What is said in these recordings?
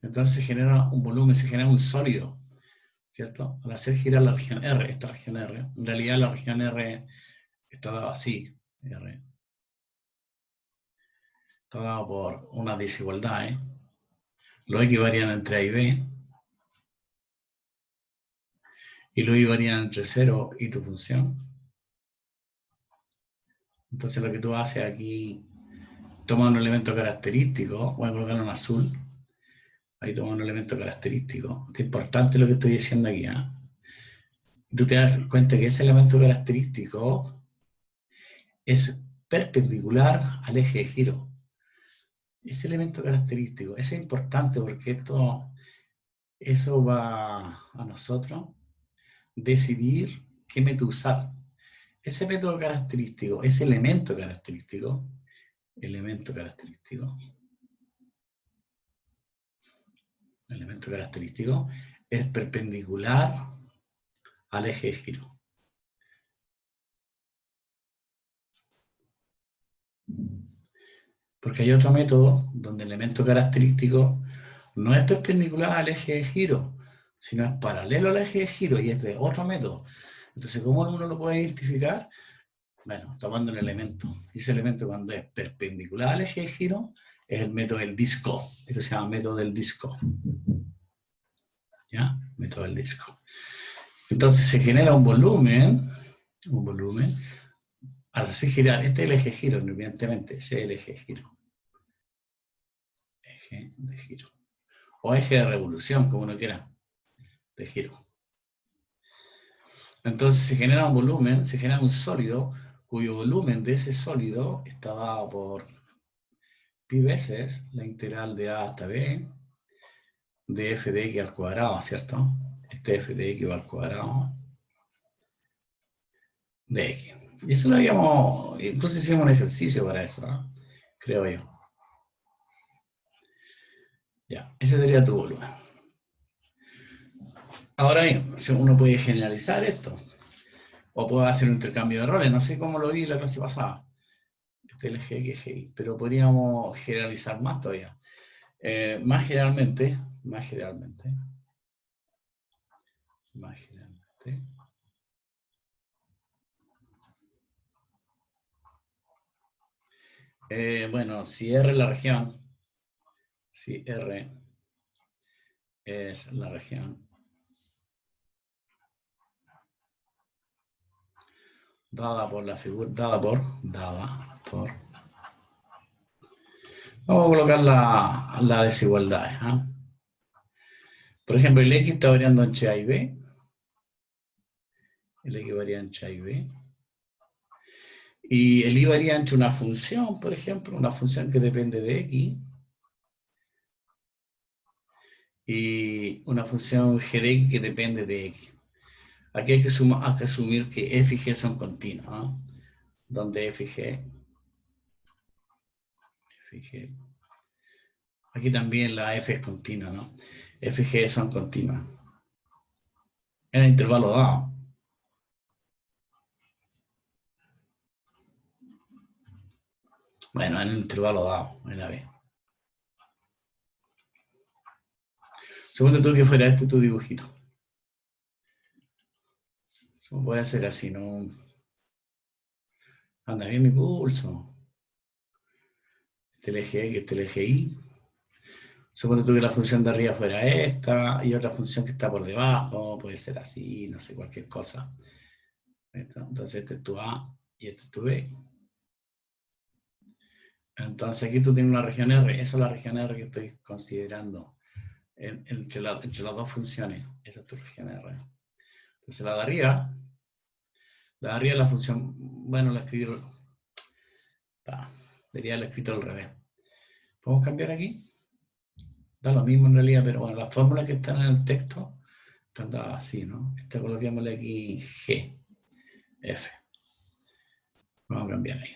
Entonces se genera un volumen, se genera un sólido, ¿cierto? Al hacer girar la región R, esta región R, en realidad la región R está dada así, R. Está dado por una desigualdad, Los X varían entre A y B, y los Y varían entre 0 y tu función. Entonces lo que tú haces aquí, toma un elemento característico, voy a colocarlo en azul, ahí toma un elemento característico. Es importante lo que estoy diciendo aquí, Tú te das cuenta que ese elemento característico es perpendicular al eje de giro. Ese elemento característico, es importante porque eso va a nosotros decidir qué método usar. Ese método característico, ese elemento característico, es perpendicular al eje de giro. Porque hay otro método donde el elemento característico no es perpendicular al eje de giro, sino es paralelo al eje de giro y es de otro método. Entonces, ¿cómo uno lo puede identificar? Bueno, tomando un elemento. Ese elemento, cuando es perpendicular al eje de giro, es el método del disco. Esto se llama método del disco. ¿Ya? Método del disco. Entonces se genera un volumen, al hacer girar, este es el eje de giro, evidentemente, ese es el eje de giro. Eje de giro. O eje de revolución, como uno quiera, de giro. Entonces se genera un volumen, se genera un sólido, cuyo volumen de ese sólido está dado por pi veces la integral de a hasta b de f de x al cuadrado, ¿cierto? Este f de x va al cuadrado de x. Y eso lo habíamos, incluso hicimos un ejercicio para eso, creo yo. Ya, ese sería tu volumen. Ahora bien, uno puede generalizar esto, o puede hacer un intercambio de roles, no sé cómo lo vi en la clase pasada. Este es el eje X, eje Y, pero podríamos generalizar más todavía. Más generalmente, bueno, si R es la región, dada por la figura, vamos a colocar la desigualdad. Por ejemplo, el X está variando entre A y B. El X varía entre A y B. Y el Y varía entre una función, por ejemplo, una función que depende de X, y una función g de X que depende de X. Aquí hay que asumir que f y g son continuas, donde f y g, aquí también la f es continua, f y g son continuas en el intervalo dado. Bueno, en el intervalo dado, en la B. Segundo tú que fuera este tu dibujito. Voy a hacer así, ¿no? Anda bien mi pulso. Este el eje X, este el eje Y. Suponte tú que la función de arriba fuera esta, y otra función que está por debajo, puede ser así, no sé, cualquier cosa. Entonces este es tu A y este es tu B. Entonces aquí tú tienes una región R, esa es la región R que estoy considerando entre las dos funciones. Esa es tu región R. Entonces la de arriba es la función, bueno, la escribí, debería haberla escrito al revés. ¿Podemos cambiar aquí? Da lo mismo en realidad, pero bueno, las fórmulas que están en el texto están dadas así, ¿no? Esta coloquémosle aquí G, F. Vamos a cambiar ahí.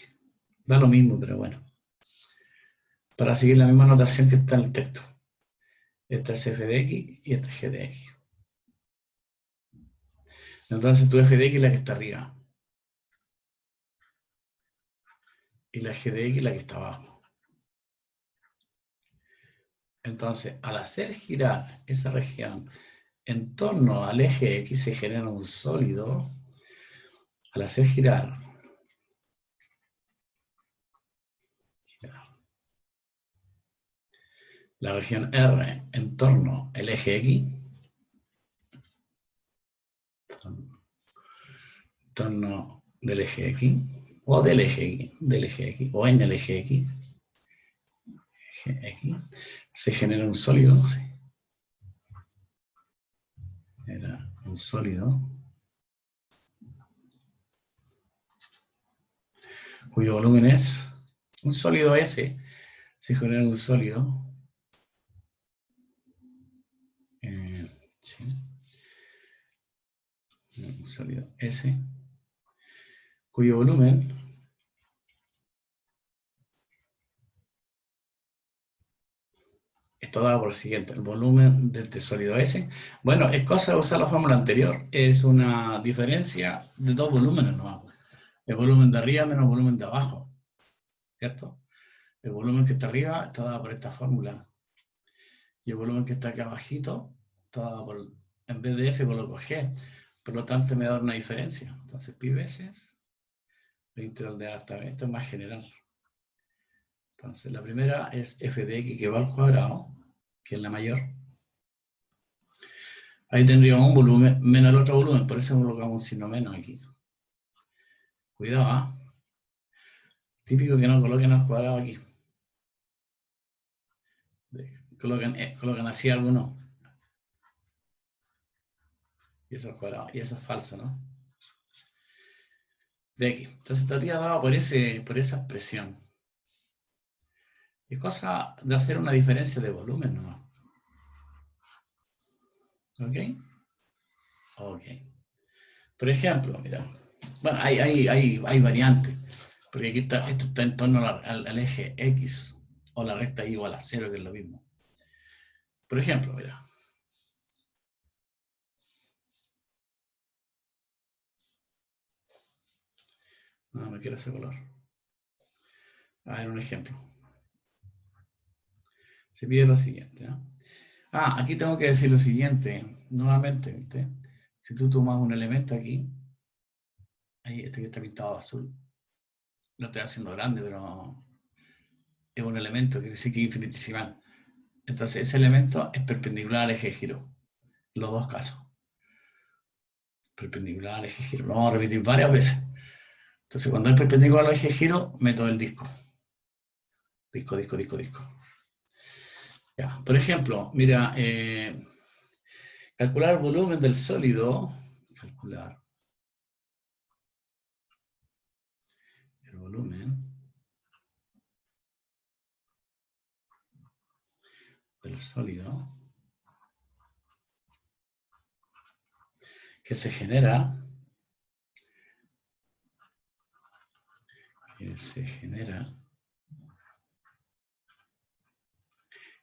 Da lo mismo, pero bueno. Para seguir la misma notación que está en el texto. Esta es f de x y esta es g de x. Entonces tu f de x es la que está arriba. Y la g de x es la que está abajo. Entonces, al hacer girar esa región en torno al eje X se genera un sólido. Al hacer girar la región R en torno al eje X, en torno del eje X, o del eje X, o en el eje X, se genera un sólido, ¿sí? Era un sólido cuyo volumen es un sólido S, se genera un sólido, ¿sí? Un sólido S, cuyo volumen está dado por el siguiente: el volumen de este sólido S. Bueno, es cosa de usar la fórmula anterior, es una diferencia de dos volúmenes nomás. El volumen de arriba menos el volumen de abajo, ¿cierto? El volumen que está arriba está dado por esta fórmula. Y el volumen que está aquí abajito está dado por, en vez de F coloco G. Por lo tanto me da una diferencia. Entonces pi veces la integral de A hasta B. Esto es más general. Entonces la primera es f de x que va al cuadrado, que es la mayor. Ahí tendríamos un volumen menos el otro volumen, por eso colocamos un signo menos aquí. Cuidado, ¿ah? Típico que no coloquen al cuadrado aquí. Colocan así algunos. Y eso es cuadrado. Y eso es falso, ¿no? De aquí. Entonces estaría dado por esa expresión. Es cosa de hacer una diferencia de volumen nomás. ¿Ok? Ok. Por ejemplo, mira. Bueno, hay variantes. Porque aquí esto está en torno al eje X. O la recta y igual a 0, que es lo mismo. Por ejemplo, mira. No me quiero ese color. A ver, un ejemplo. Se pide lo siguiente, ¿no? Aquí tengo que decir lo siguiente. Nuevamente, ¿viste? Si tú tomas un elemento aquí, ahí este que está pintado de azul, lo estoy haciendo grande, pero es un elemento que sí que es infinitesimal. Entonces, ese elemento es perpendicular al eje de giro. Los dos casos. Perpendicular al eje de giro. Lo vamos a repetir varias veces. Entonces, cuando es perpendicular al eje de giro, meto el disco. Disco. Ya. Por ejemplo, mira, calcular el volumen del sólido. Calcular el volumen del sólido que se genera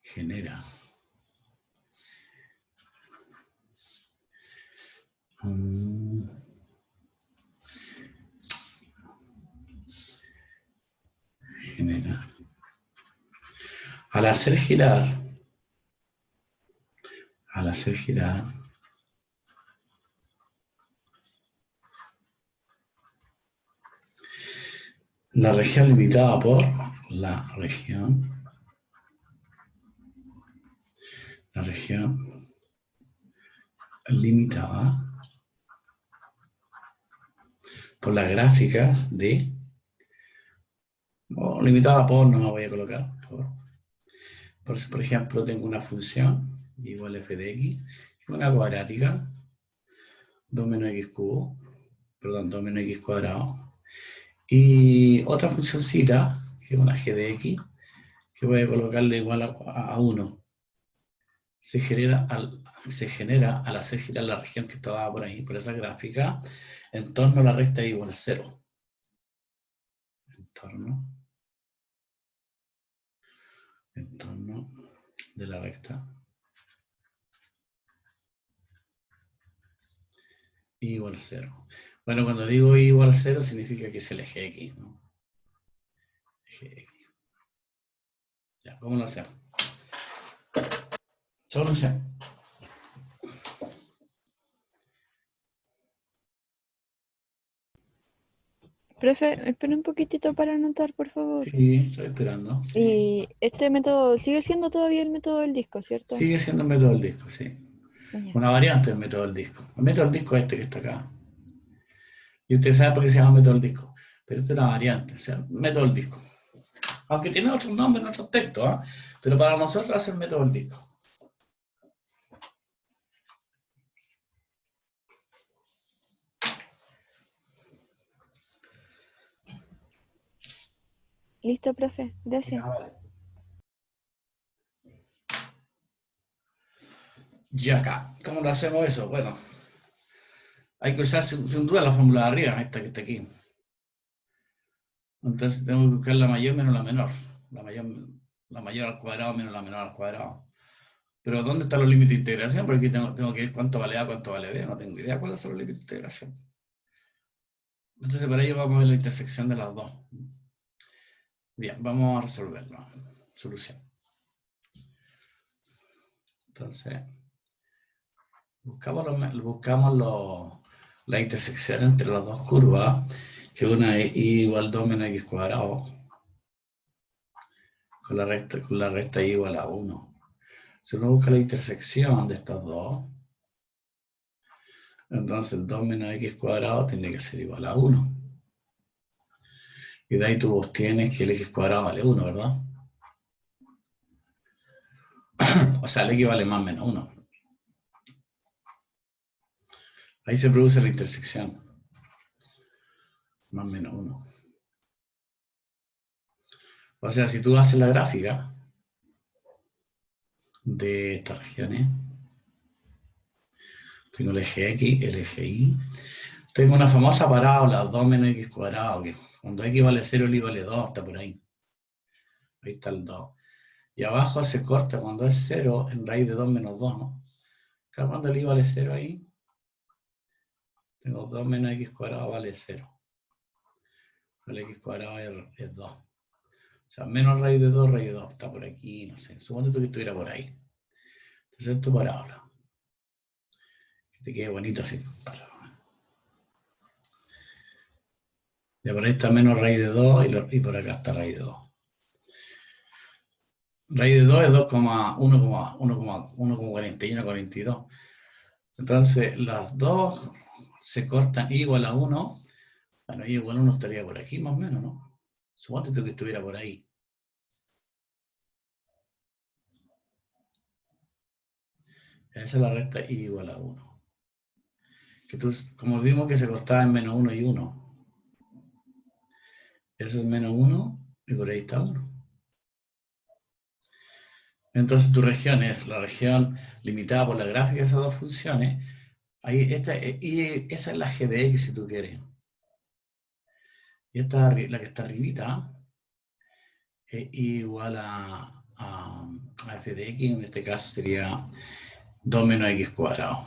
genera al hacer girar la región limitada por la región limitada por las gráficas de, limitada por, no la voy a colocar, por ejemplo, tengo una función igual a f de x, una cuadrática, 2 menos x cubo, perdón, 2 menos x cuadrado, y otra funcióncita, que es una g de x, que voy a colocarle igual a 1. Se genera al hacer girar la región que estaba por ahí, por esa gráfica, en torno a la recta igual a 0. En torno de la recta igual a 0. Bueno, cuando digo igual a 0 significa que es el eje X, ¿no? Eje X. Ya, ¿cómo lo hacemos? Solución. Profe, espera un poquitito para anotar, por favor. Sí, estoy esperando, sí. Y este método sigue siendo todavía el método del disco, ¿cierto? Sigue siendo el método del disco, sí. Ya. Una variante del método del disco. El método del disco es este que está acá. Y usted sabe por qué se llama método del disco. Pero esto es una variante, o sea, método del disco. Aunque tiene otros nombres en otros textos, ¿eh? Pero para nosotros es el método del disco. Listo, profe. Ya, Gracias. vale. Y acá, ¿cómo lo hacemos eso? Bueno, hay que usar sin duda la fórmula de arriba, esta que está aquí. Entonces tengo que buscar la mayor menos la menor. La mayor al cuadrado menos la menor al cuadrado. Pero ¿dónde están los límites de integración? Porque aquí tengo que ver cuánto vale A, cuánto vale B. No tengo idea cuáles son los límites de integración. Entonces para ello vamos a ver la intersección de las dos. Bien, vamos a resolverlo. Solución. Entonces, buscamos la intersección entre las dos curvas, que una es y igual 2 menos x cuadrado, con la recta y igual a 1. Si uno busca la intersección de estas dos, entonces 2 menos x cuadrado tiene que ser igual a 1. Y de ahí tú obtienes que el x cuadrado vale 1, ¿verdad? O sea, el x vale más menos 1. Ahí se produce la intersección. Más menos 1. O sea, si tú haces la gráfica de estas regiones, tengo el eje X, el eje Y, tengo una famosa parábola, 2 menos x cuadrado, que cuando x vale 0, el y vale 2, está por ahí. Ahí está el 2. Y abajo se corta cuando es 0 en raíz de 2 menos 2, ¿no? Claro, cuando el y vale 0 ahí, tengo 2 menos x cuadrado vale 0. El x cuadrado es 2. O sea, menos raíz de 2, raíz de 2, está por aquí, no sé. Suponte tú que estuviera por ahí. Entonces es tu parábola. Que te quede bonito así. De por ahí está menos raíz de 2 y por acá está raíz de 2. Raíz de 2 es 2,41,42. Entonces, las dos se cortan igual a 1. Bueno, y igual a 1 estaría por aquí más o menos, ¿no? Suponte tú que estuviera por ahí. Esa es la recta y igual a 1. Que tú, como vimos que se cortaba en menos 1 y 1. Eso es menos 1 y por ahí está 1. Entonces tu región es la región limitada por la gráfica de esas dos funciones. Ahí, y esa es la g de x si tú quieres. Y esta, la que está arribita, es igual a f de x, en este caso sería 2 menos x cuadrado.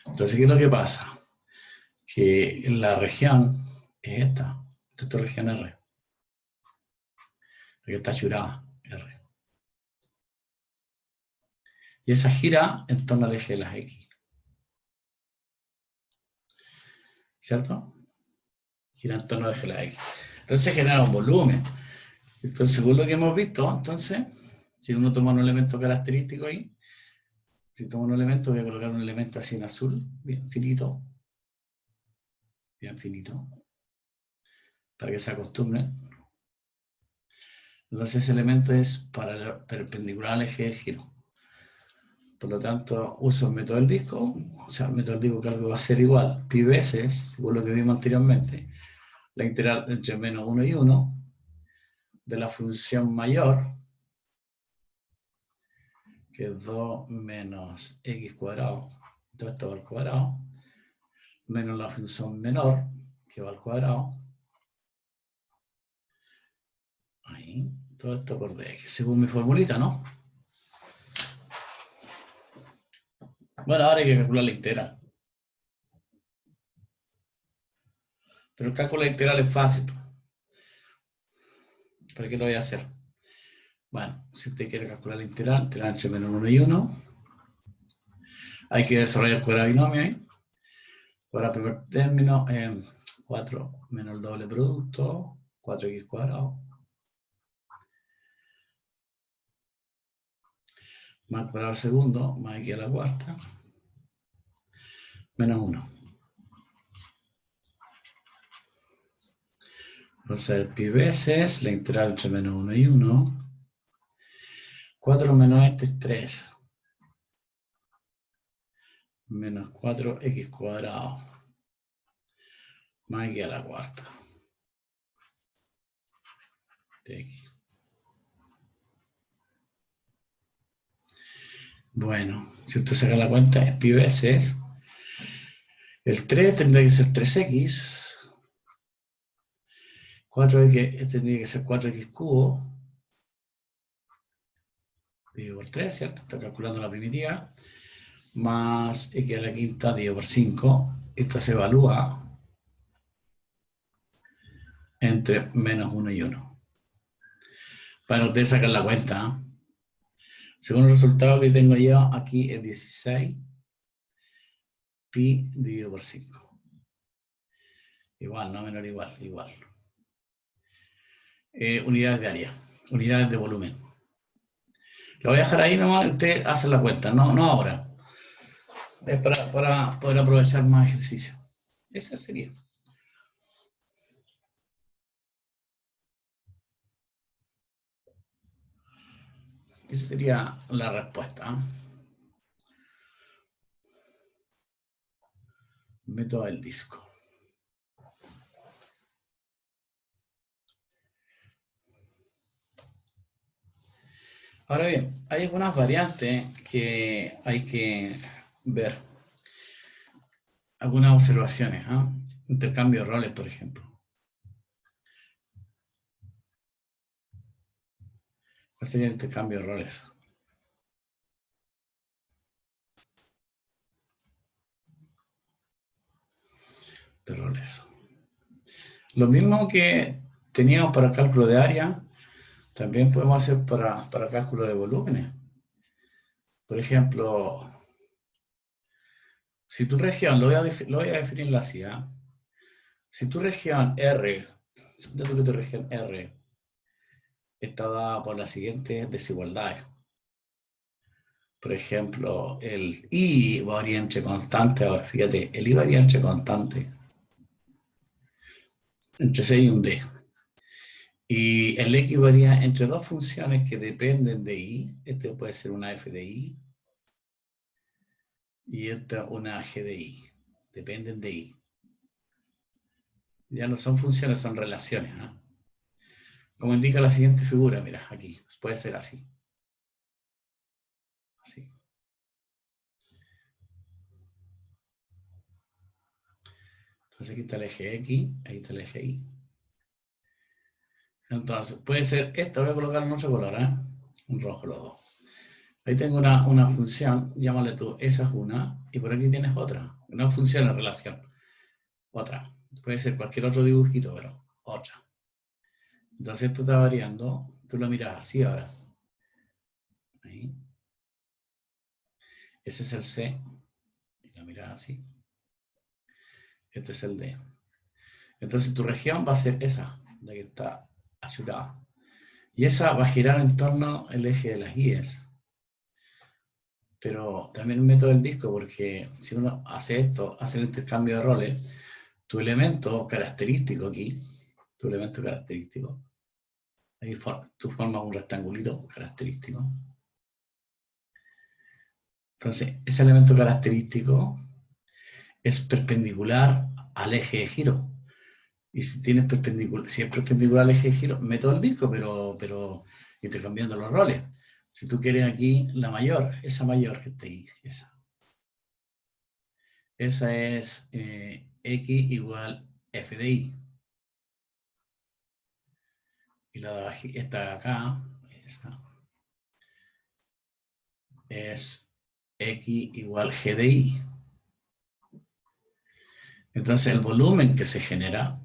Entonces, ¿qué es lo que pasa? Que la región es esta es tu región R, la que está churada, R. Y esa gira en torno al eje de las X, ¿cierto? Gira en torno al eje de las X. Entonces genera un volumen. Entonces, según lo que hemos visto, entonces, si uno toma un elemento característico ahí, si tomo un elemento, voy a colocar un elemento así en azul, bien finito, para que se acostumbren. Entonces ese elemento es perpendicular al eje de giro. Por lo tanto, uso el método del disco, o sea, el método del disco que algo va a ser igual, pi veces, según lo que vimos anteriormente, la integral entre menos 1 y 1 de la función mayor, que es 2 menos x cuadrado, todo esto va al cuadrado, menos la función menor, que va al cuadrado, ahí, todo esto por dx, según mi formulita, ¿no? Bueno, ahora hay que calcular la integral. Pero el cálculo de integral es fácil. ¿Para qué lo voy a hacer? Bueno, si usted quiere calcular la integral entre menos 1 y 1, hay que desarrollar el cuadrado binomio ahí. Para el primer término, 4 menos el doble producto, 4x cuadrado, más el cuadrado al segundo, más x a la cuarta, menos 1. Entonces, pi veces la integral entre menos 1 y 1. 4 menos este es 3. Menos 4x cuadrado. Más x a la cuarta. De x. Bueno, si usted saca la cuenta, es pi veces. El 3 tendría que ser 3x. 4x tendría que ser 4x cubo. Dividido por 3, ¿cierto? Está calculando la primitiva. Más x a la quinta dividido por 5. Esto se evalúa entre menos 1 y 1. Para ustedes sacar la cuenta, según el resultado que tengo yo, aquí es 16 pi dividido por 5. Igual, no menor, igual. Unidades de área, unidades de volumen. Lo voy a dejar ahí nomás, usted hace la cuenta, no ahora. Es para poder aprovechar más ejercicio. Esa sería. Esa sería la respuesta. Método del disco. Ahora bien, hay algunas variantes que hay que ver. Algunas observaciones. Intercambio de roles, por ejemplo. ¿Cuál sería el intercambio de roles? Lo mismo que teníamos para cálculo de área, también podemos hacer para cálculo de volúmenes. Por ejemplo, si tu región, lo voy a definirlo así, si tu región R, suponiendo que tu región R está dada por las siguientes desigualdades. Por ejemplo, el I varía entre constante, ahora fíjate, el I varía entre constante, entre C y un D. Y el X varía entre dos funciones que dependen de I. Este puede ser una f de I y esta una g de I. Dependen de I. Ya no son funciones, son relaciones. Como indica la siguiente figura, mira, aquí. Puede ser así. Así. Entonces aquí está el eje X, ahí está el eje Y. Entonces, puede ser esta, voy a colocar en otro color, un rojo los dos. Ahí tengo una función, llámale tú, esa es una, y por aquí tienes otra. No función, es relación. Otra. Puede ser cualquier otro dibujito, pero otra. Entonces esto está variando, tú lo miras así ahora. Ahí. Ese es el C, y lo miras así. Este es el D. Entonces tu región va a ser esa, la que está azulada. Y esa va a girar en torno al eje de las I's. Pero también un método del disco, porque si uno hace esto, hace el intercambio de roles, tu elemento característico aquí, tu elemento característico, ahí tú formas un rectangulito característico. Entonces, ese elemento característico es perpendicular al eje de giro. Y si es perpendicular al eje de giro, método del disco, pero intercambiando los roles. Si tú quieres aquí la mayor, esa mayor que está ahí, esa. Esa es X igual F de Y. Y la de esta de acá, esa, es X igual G de Y. Entonces el volumen que se genera,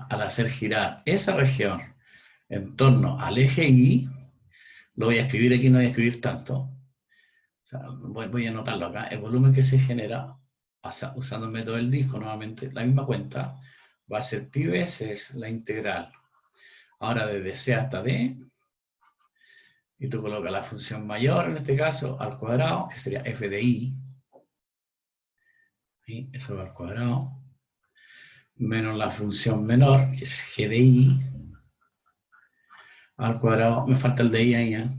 al hacer girar esa región en torno al eje Y, lo voy a escribir aquí, no voy a escribir tanto. O sea, voy a anotarlo acá. El volumen que se genera usando el método del disco, nuevamente, la misma cuenta, va a ser pi veces la integral. Ahora desde C hasta D, y tú colocas la función mayor, en este caso, al cuadrado, que sería f de I, y eso va al cuadrado, menos la función menor, que es g de I, al cuadrado, me falta el de I ahí,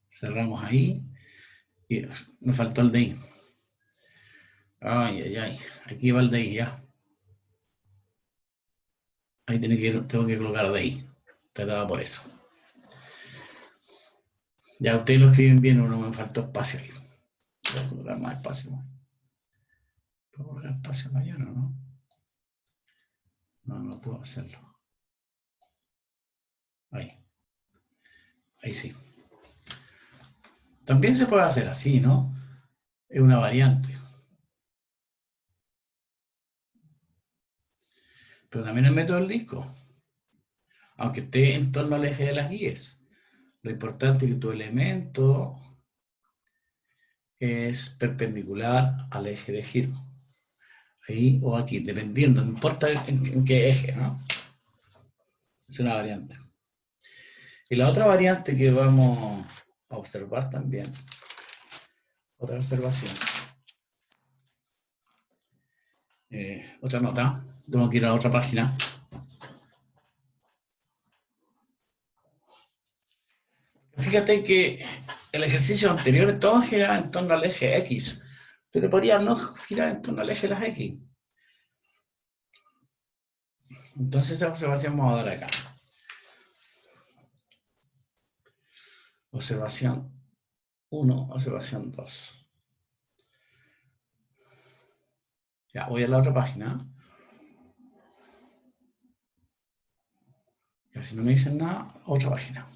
cerramos ahí, y me faltó el de I. Ay, ay, ay, aquí va el de I, ya. Ahí tengo que colocar de I, te daba por eso. Ya ustedes lo escriben bien, uno me faltó espacio ahí. Voy a colocar más espacio. ¿Puedo colocar espacio mayor o no? No, no puedo hacerlo. Ahí. Ahí sí. También se puede hacer así, ¿no? Es una variante. Pero también el método del disco. Aunque esté en torno al eje de las guías. Lo importante es que tu elemento es perpendicular al eje de giro. Ahí o aquí, dependiendo, no importa en qué eje, ¿no? Es una variante. Y la otra variante que vamos a observar también, otra observación, otra nota, tengo que ir a otra página. Fíjate que el ejercicio anterior todo giraba en torno al eje X, pero podría no girar en torno al eje de las X. Entonces esa observación vamos a dar acá. Observación 1, observación 2. Ya, voy a la otra página. Y si no me dicen nada, otra página.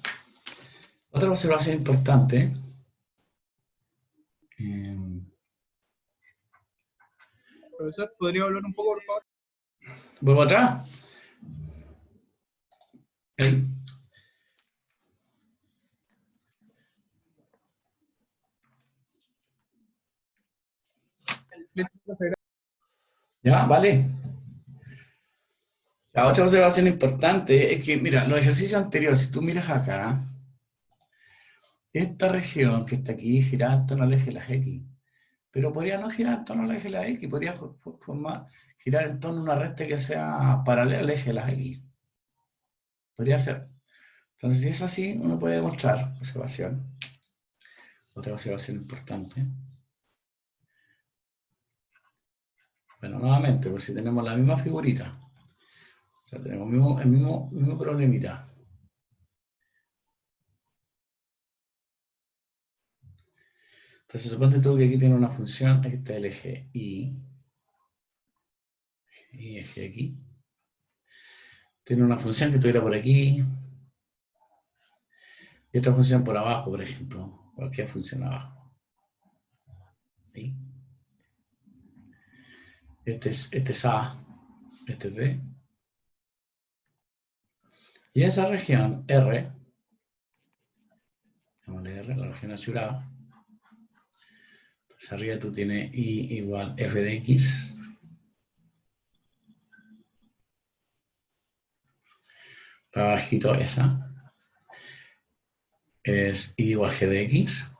Otra observación importante. Profesor, ¿podría hablar un poco, por favor? ¿Vuelvo atrás? Ahí. Ya, vale. La otra observación importante es que, mira, los ejercicios anteriores, si tú miras acá, esta región que está aquí gira en torno al eje de las X, pero podría no girar en torno al eje de las X, podría girar en torno a una recta que sea paralela al eje de las X. Podría ser. Entonces, si es así, uno puede demostrar observación. Otra observación importante. Bueno, nuevamente, pues si tenemos la misma figurita, o sea, tenemos el mismo problemita. Entonces, suponte tú que aquí tiene una función, aquí está el eje Y eje X. Tiene una función que tuviera por aquí, y otra función por abajo, por ejemplo. Cualquier función abajo. ¿Sí? Este es A, este es B. Y esa región R, llamémosle R, la región azulada, pues arriba tú tienes I igual F de X. Abajito esa es I igual G de X.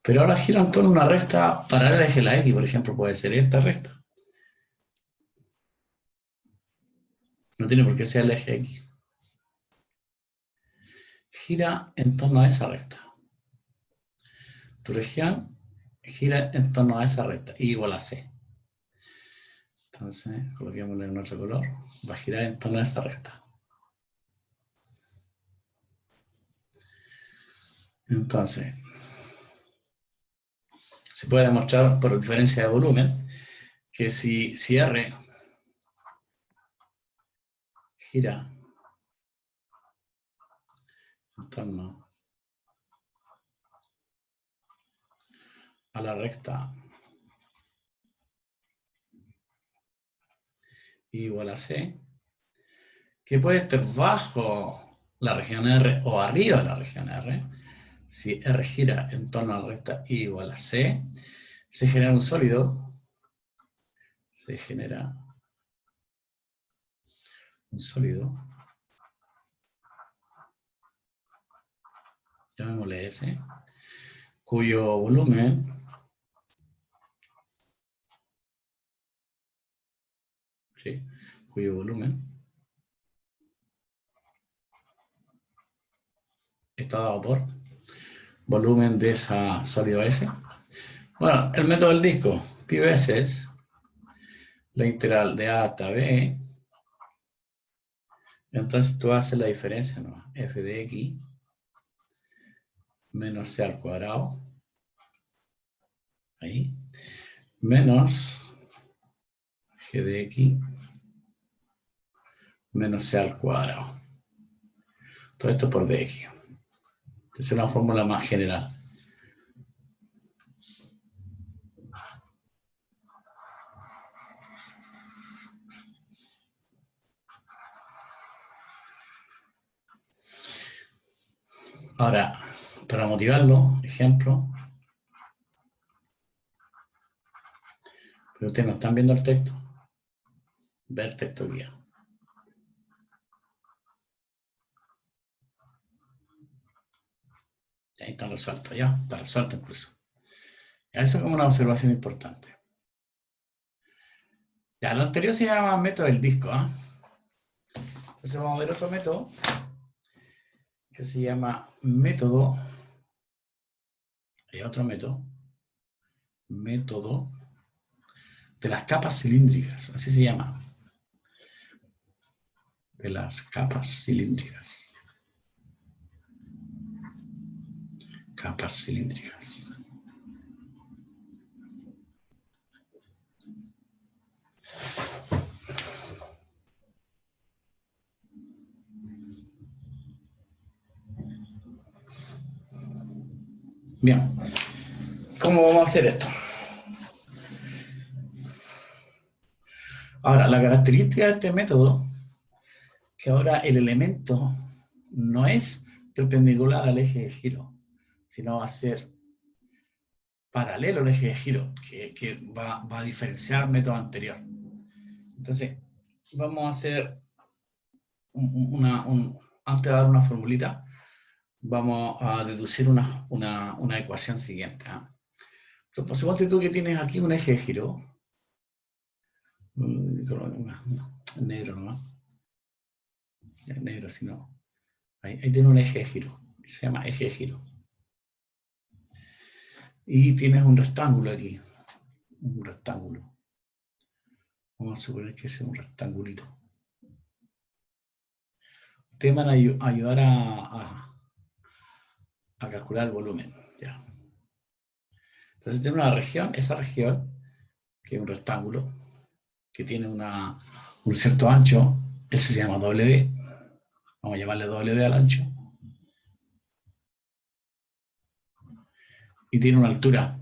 Pero ahora gira en torno a una recta paralela al eje de la X, por ejemplo, puede ser esta recta. No tiene por qué ser el eje X. Gira en torno a esa recta. Tu región gira en torno a esa recta, I igual a C. Entonces, coloquémosle en otro color. Va a girar en torno a esa recta. Entonces, se puede demostrar por diferencia de volumen que si R gira en torno a la recta I igual a C, que puede estar bajo la región R o arriba de la región R. Si R gira en torno a la recta I igual a C, se genera un sólido. Se genera un sólido, llamémosle S, cuyo volumen está dado por volumen de esa sólido S. Bueno, el método del disco, pi veces la integral de A hasta B. Entonces tú haces la diferencia, ¿no? F de X menos C al cuadrado, ahí, menos G de X menos C al cuadrado. Todo esto por dx. Esta es una fórmula más general. Ahora, para motivarlo, ejemplo, pero ustedes no están viendo el texto, ver texto guía. Ahí está resuelto, ya, está resuelto incluso. Ya, eso es como una observación importante. Ya, lo anterior se llama método del disco, ¿ah? Entonces vamos a ver otro método que se llama método. Hay otro método de las capas cilíndricas, así se llama. De las capas cilíndricas. Capas cilíndricas. Bien, ¿cómo vamos a hacer esto? Ahora, la característica de este método, que ahora el elemento no es perpendicular al eje de giro, sino va a ser paralelo al eje de giro, que va a diferenciar el método anterior. Entonces, vamos a hacer antes de dar una formulita, vamos a deducir una ecuación siguiente. Entonces, suponte tú que tienes aquí un eje de giro. Negro nomás. El negro, si no. Ahí tiene un eje de giro. Se llama eje de giro. Y tienes un rectángulo aquí. Un rectángulo. Vamos a suponer que sea un rectangulito. Ustedes van a ayudar a calcular el volumen. Ya. Entonces tiene una región, esa región, que es un rectángulo, que tiene un cierto ancho, eso se llama W. Vamos a llamarle W al ancho. Y tiene una altura,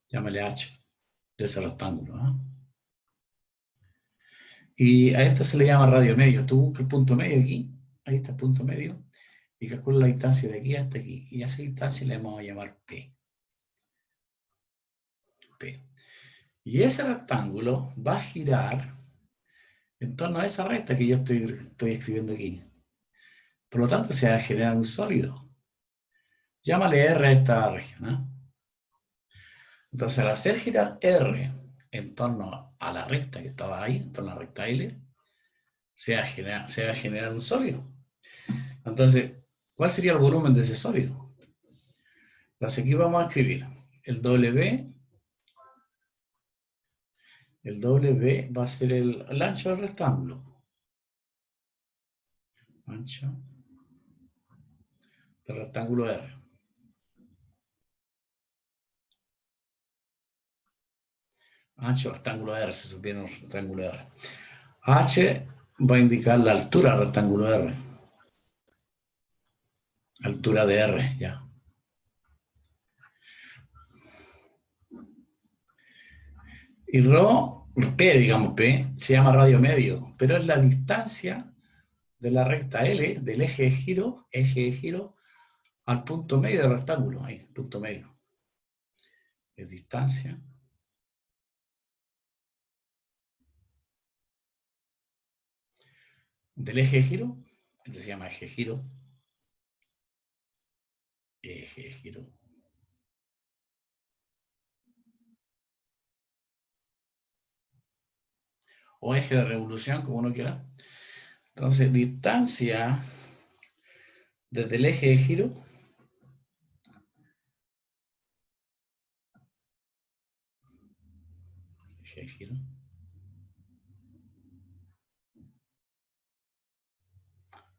llámale H, de ese rectángulo. Y a esto se le llama radio medio. Tú buscas el punto medio aquí, ahí está el punto medio, y calcula la distancia de aquí hasta aquí. Y a esa distancia le vamos a llamar P. P. Y ese rectángulo va a girar en torno a esa recta que yo estoy escribiendo aquí. Por lo tanto, se va a generar un sólido. Llámale R a esta región. Entonces, al hacer girar R en torno a la recta que estaba ahí, en torno a la recta L, se va a generar un sólido. Entonces, ¿cuál sería el volumen de ese sólido? Entonces, aquí vamos a escribir el W. El W va a ser el ancho del rectángulo. Ancho del rectángulo R. Ancho rectángulo R, se supone un rectángulo R. H va a indicar la altura del rectángulo R. Altura de R, ya. Y ρ P, digamos, P, se llama radio medio, pero es la distancia de la recta L, del eje de giro, al punto medio del rectángulo, ahí, punto medio. Es distancia del eje de giro, este se llama eje de giro, o eje de revolución, como uno quiera. Entonces, distancia desde el eje de giro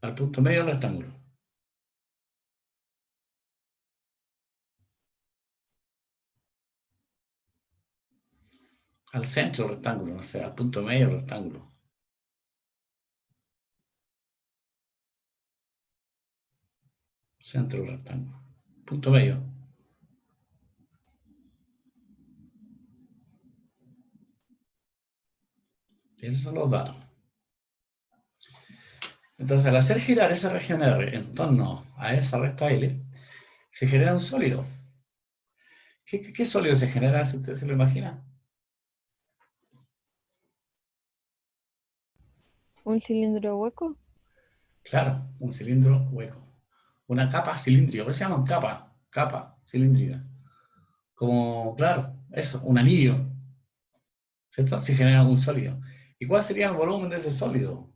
al punto medio del rectángulo. Al centro del rectángulo, o sea, al punto medio del rectángulo. Centro del rectángulo. Punto medio. Esos son los datos. Entonces, al hacer girar esa región R en torno a esa recta L, se genera un sólido. ¿Qué sólido se genera, si usted se lo imagina? ¿Un cilindro hueco? Claro, un cilindro hueco. Una capa cilíndrica. ¿Qué se llaman capa? Capa cilíndrica. Como, claro, eso, un anillo. ¿Cierto? Se genera un sólido. ¿Y cuál sería el volumen de ese sólido?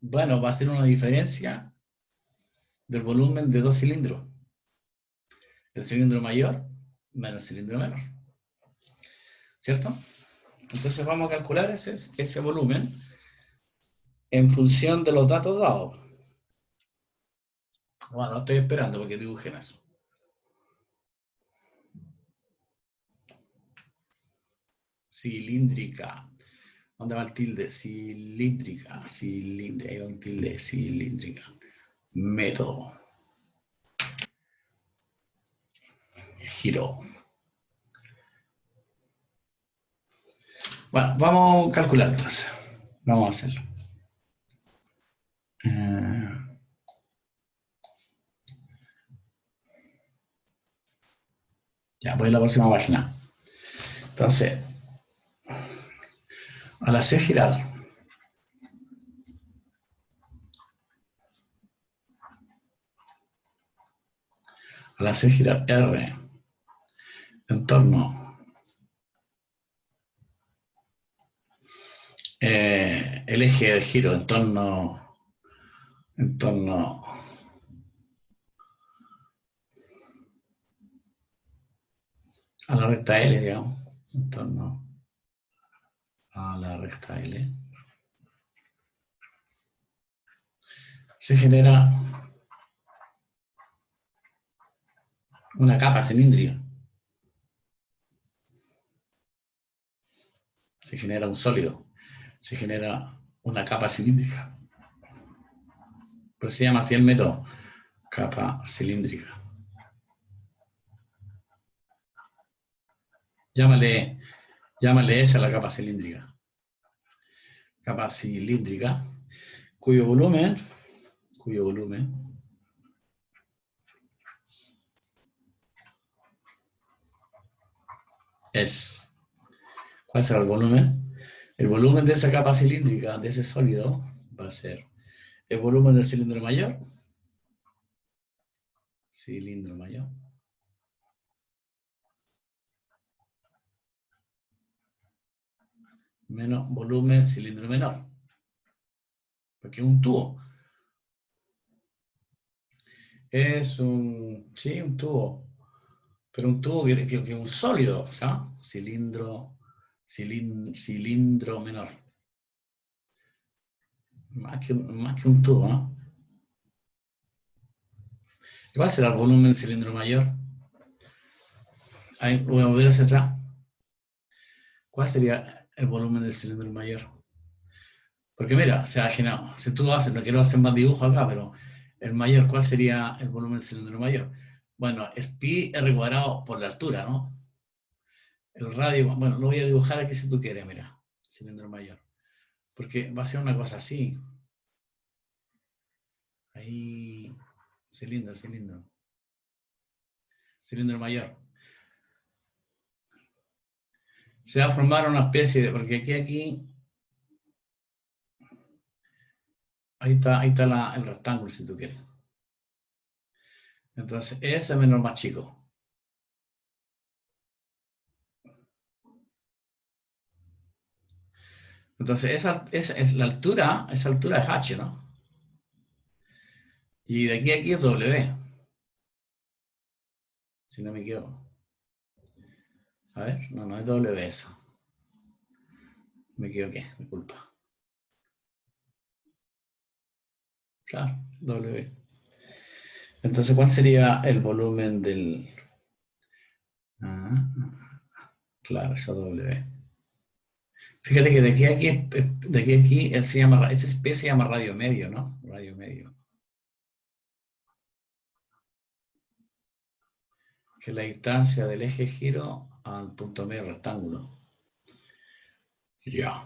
Bueno, va a ser una diferencia del volumen de dos cilindros. El cilindro mayor menos el cilindro menor. ¿Cierto? Entonces vamos a calcular ese volumen en función de los datos dados. Bueno, estoy esperando porque dibujen eso. Cilíndrica. ¿Dónde va el tilde? Cilíndrica. Cilíndrica. Ahí va un tilde. Cilíndrica. Método. Giro. Bueno, vamos a calcular entonces. Vamos a hacerlo. Ya, voy a la próxima página. Entonces, al hacer girar R en torno el eje de giro en torno a la recta L, digamos, en torno a la recta L, se genera una capa cilíndrica. Se genera un sólido. Se genera una capa cilíndrica. Pues se llama así el método, capa cilíndrica. Llámale esa la capa cilíndrica. Capa cilíndrica, cuyo volumen es, ¿cuál será el volumen? El volumen de esa capa cilíndrica, de ese sólido, va a ser el volumen del cilindro mayor, menos volumen cilindro menor, porque es un tubo. Es un tubo, pero un tubo que es un sólido, ¿sabes? Cilindro menor. Más que un tubo, ¿no? ¿Cuál será el volumen del cilindro mayor? Ahí voy a mover hacia atrás. ¿Cuál sería el volumen del cilindro mayor? Porque mira, o sea, si tú lo haces, no quiero hacer más dibujo acá, pero el mayor, ¿cuál sería el volumen del cilindro mayor? Bueno, es pi r cuadrado por la altura, ¿no? el radio, bueno, lo voy a dibujar aquí si tú quieres, mira, cilindro mayor. Porque va a ser una cosa así. Ahí, cilindro. Cilindro mayor. Se va a formar una especie de, porque aquí, ahí está el rectángulo si tú quieres. Entonces, ese es menos más chico. Entonces, esa es la altura, esa altura es h, ¿no? Y de aquí a aquí es w. Si no me equivoco. A ver, no es w eso. Me equivoqué, disculpa. Claro, w. Entonces, ¿cuál sería el volumen del...? Claro, eso w. Fíjate que de aquí a aquí, él se llama, ese P se llama radio medio, ¿no? Radio medio. Que es la distancia del eje giro al punto medio rectángulo. Ya.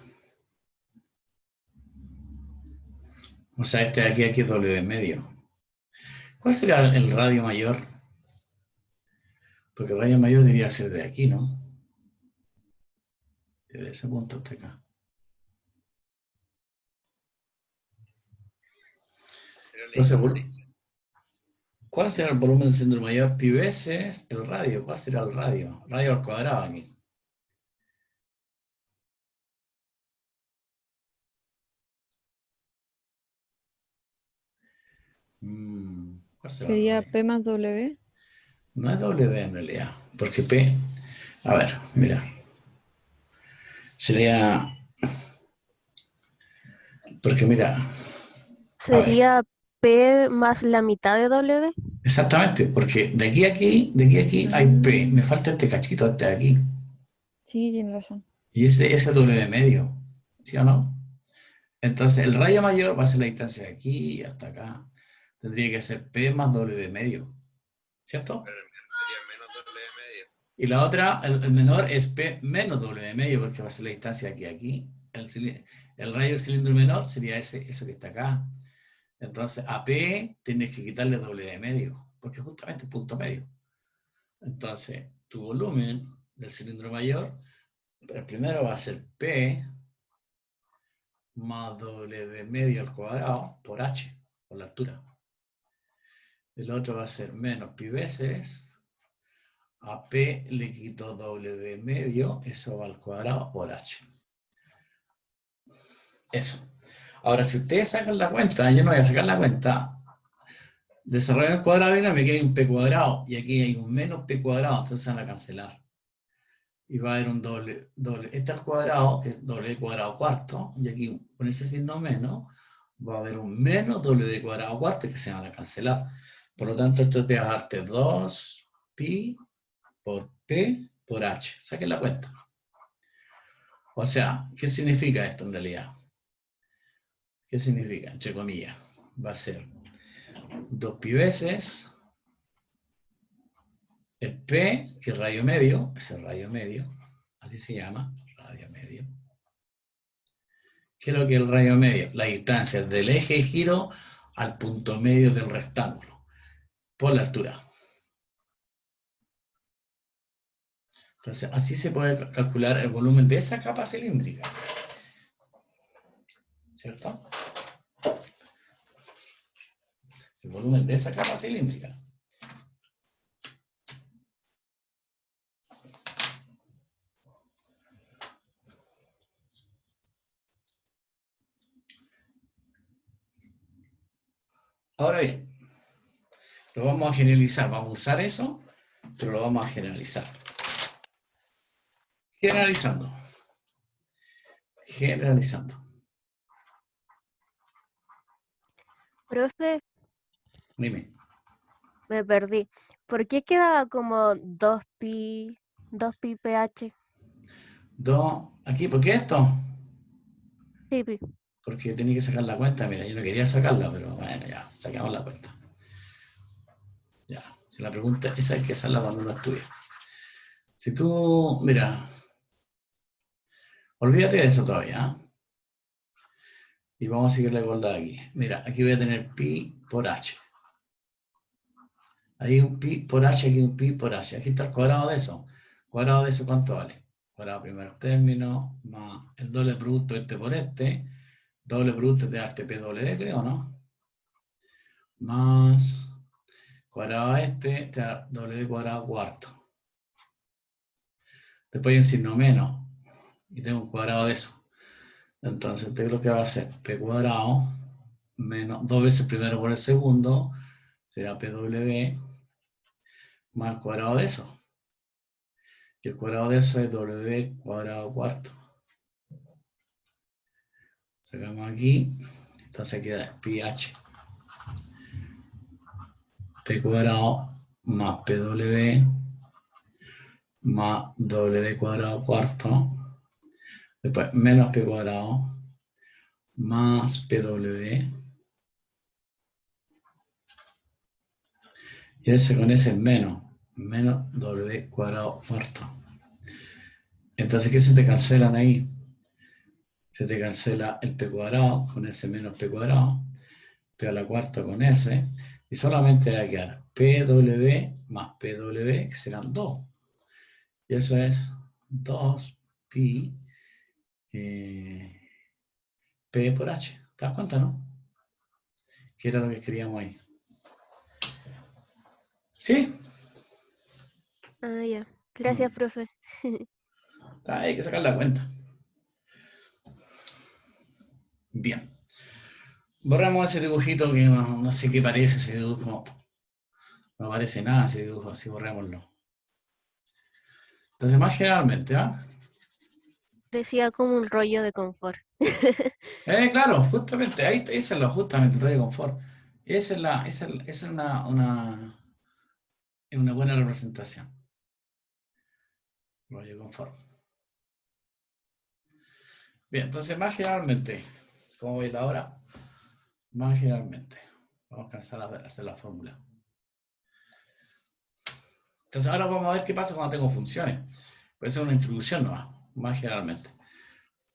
O sea, este de aquí a aquí es W medio. ¿Cuál será el radio mayor? Porque el radio mayor debería ser de aquí, ¿no? Desde ese punto hasta acá. Entonces, ¿cuál será el volumen del centro mayor? Pi veces el radio. ¿Cuál será el radio? Radio al cuadrado aquí. ¿Cuál será el Sería radio? P más W. No es W en realidad, porque P, a ver, mira, sería, porque mira, ¿Sería P más la mitad de W? exactamente, porque de aquí a aquí hay P, me falta este cachito, este de aquí, Sí, tiene razón. y ese W medio, ¿sí o no? Entonces, el radio mayor va a ser la distancia de aquí hasta acá, tendría que ser P más W medio, ¿cierto? Pero el menor sería menos W medio. Y la otra, el menor es P menos W medio, porque va a ser la distancia de aquí a aquí. El radio del cilindro menor sería eso que está acá. Entonces, a P tienes que quitarle W medio, porque justamente es punto medio. Entonces, tu volumen del cilindro mayor, el primero va a ser P más W medio al cuadrado por H, por la altura. El otro va a ser menos pi veces a P le quito W medio, eso va al cuadrado por H. Eso. Ahora, si ustedes sacan la cuenta, yo no voy a sacar la cuenta, desarrollo el cuadrado dinámico, hay un P cuadrado, y aquí hay un menos P cuadrado, entonces van a cancelar. Y va a haber un doble, este al cuadrado, que es W cuadrado cuarto, y aquí con ese signo menos, va a haber un menos W cuadrado cuarto, que se van a cancelar. Por lo tanto, esto te va a darte 2 pi por P por H. Saquen la cuenta. O sea, ¿qué significa esto en realidad? ¿Qué significa? Entre comillas. Va a ser 2 pi veces el P, que es radio medio, es el radio medio, así se llama, radio medio. ¿Qué es lo que es el radio medio? La distancia del eje de giro al punto medio del rectángulo, por la altura. Entonces, así se puede calcular el volumen de esa capa cilíndrica. ¿Cierto? El volumen de esa capa cilíndrica. Ahora bien, lo vamos a generalizar. Vamos a usar eso, pero lo vamos a generalizar. Generalizando. Generalizando. Profe, Dime. me perdí. ¿Por qué queda como 2pi pH? Aquí, ¿por qué esto? Sí, pi. Porque tenía que sacar la cuenta. Mira, yo no quería sacarla, pero bueno, ya, sacamos la cuenta. Ya, si la pregunta esa hay que hacerla cuando uno estudia. Si tú, mira, olvídate de eso todavía. Y vamos a seguir la igualdad aquí. Mira, aquí voy a tener pi por h. Ahí un pi por h, aquí un pi por h. Aquí está el cuadrado de eso. ¿Cuadrado de eso cuánto vale? Cuadrado primer término más el doble producto este por este. Doble producto de arte PW, creo, ¿no? Más cuadrado este, te da W cuadrado cuarto. Después hay un signo menos. Y tengo un cuadrado de eso. Entonces, este es lo que va a ser P cuadrado menos 2 veces primero por el segundo. Será PW más el cuadrado de eso. Y el cuadrado de eso es W cuadrado cuarto. Sacamos aquí. Entonces queda pi h. P cuadrado más PW más W cuadrado cuarto. Después menos P cuadrado más PW. Y ese con ese es menos W cuadrado cuarto. Entonces, ¿qué se te cancelan ahí? Se te cancela el P cuadrado con ese menos P cuadrado. Te da la cuarta con ese. Y solamente va a quedar PW más PW, que serán 2. Y eso es 2 pi P por H. ¿Te das cuenta, no? Que era lo que queríamos ahí. ¿Sí? Ah, ya. Gracias, profe. Hay que sacar la cuenta. Bien. Borramos ese dibujito que no sé qué parece ese dibujo. No parece nada ese dibujo, así borrémoslo. Entonces, más generalmente, ¿ah? Parecía como un rollo de confort. Claro, justamente, ahí ese es justamente el rollo de confort. Esa es una buena representación. Rollo de confort. Bien, entonces, más generalmente, ¿cómo voy la hora? Más generalmente. Vamos a alcanzar a hacer la fórmula. Entonces, ahora vamos a ver qué pasa cuando tengo funciones. Puede ser una introducción nomás, más generalmente.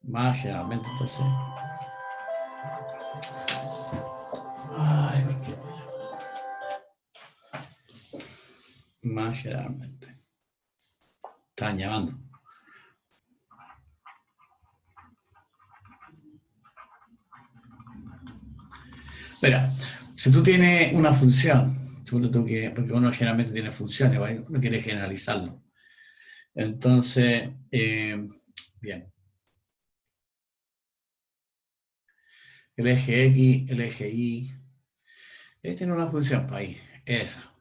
Más generalmente, entonces. Ay, ¿por qué? Más generalmente. Están llamando. Mira, si tú tienes una función, porque uno generalmente tiene funciones, ¿vale? Uno quiere generalizarlo. Entonces, bien. El eje X, el eje Y. Tiene una función para ahí, esa.